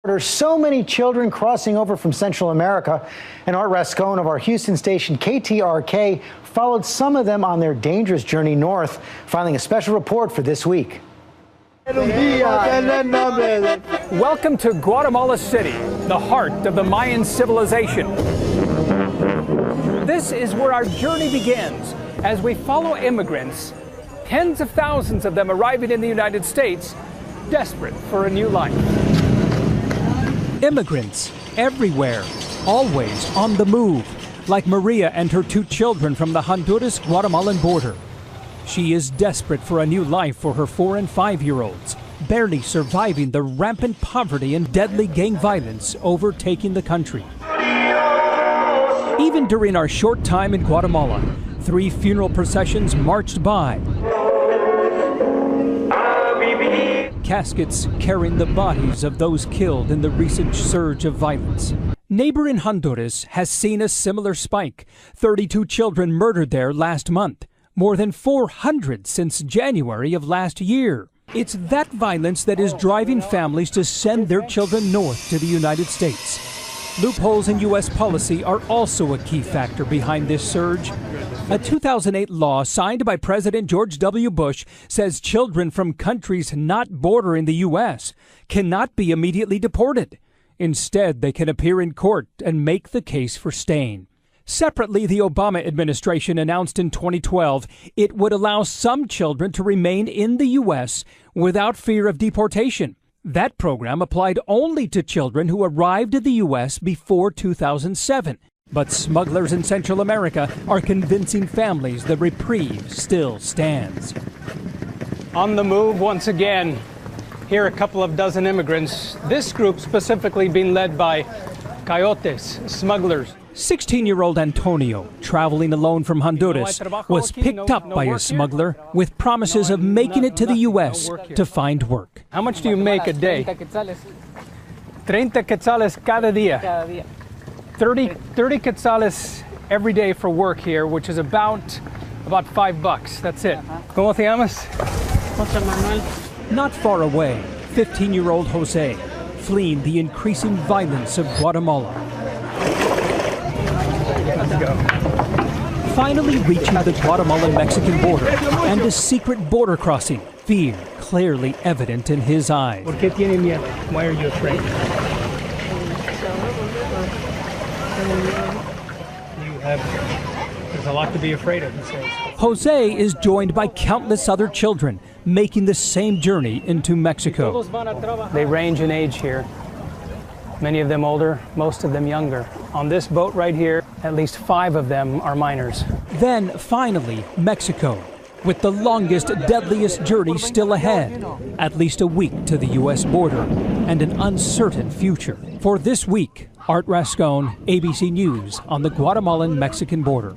There's so many children crossing over from Central America, and Art Rascon of our Houston station KTRK followed some of them on their dangerous journey north, filing a special report for this week. Welcome to Guatemala City, the heart of the Mayan civilization. This is where our journey begins as we follow immigrants, tens of thousands of them arriving in the United States, desperate for a new life. Immigrants everywhere, always on the move, like Maria and her two children from the Honduras-Guatemalan border. She is desperate for a new life for her 4- and 5-year-olds, barely surviving the rampant poverty and deadly gang violence overtaking the country. Even during our short time in Guatemala, 3 funeral processions marched by. Caskets carrying the bodies of those killed in the recent surge of violence. Neighboring Honduras has seen a similar spike. 32 children murdered there last month, more than 400 since January of last year. It's that violence that is driving families to send their children north to the United States. Loopholes in U.S. policy are also a key factor behind this surge. A 2008 law signed by President George W. Bush says children from countries not bordering the U.S. cannot be immediately deported. Instead, they can appear in court and make the case for staying. Separately, the Obama administration announced in 2012 it would allow some children to remain in the U.S. without fear of deportation. That program applied only to children who arrived in the U.S. before 2007. But smugglers in Central America are convincing families the reprieve still stands. On the move once again. Here are a couple of dozen immigrants, this group specifically being led by coyotes, smugglers. 16-year-old Antonio, traveling alone from Honduras, was picked up by a smuggler with promises of making it to the U.S. to find work. How much do you make a day? 30 quetzales cada día. 30 quetzales every day for work here, which is about $5. That's it. ¿Cómo te llamas? Not far away, 15-year-old Jose, fleeing the increasing violence of Guatemala. Let's go. Finally reaching the Guatemalan-Mexican border and a secret border crossing, fear clearly evident in his eyes. ¿Por qué tiene miedo? Why are you afraid? There's a lot to be afraid of, he says. Jose is joined by countless other children making the same journey into Mexico. They range in age here. Many of them older, most of them younger. On this boat right here, at least 5 of them are minors. Then, finally, Mexico, with the longest, deadliest journey still ahead. At least a week to the U.S. border and an uncertain future. For this week, Art Rascon, ABC News on the Guatemalan-Mexican border.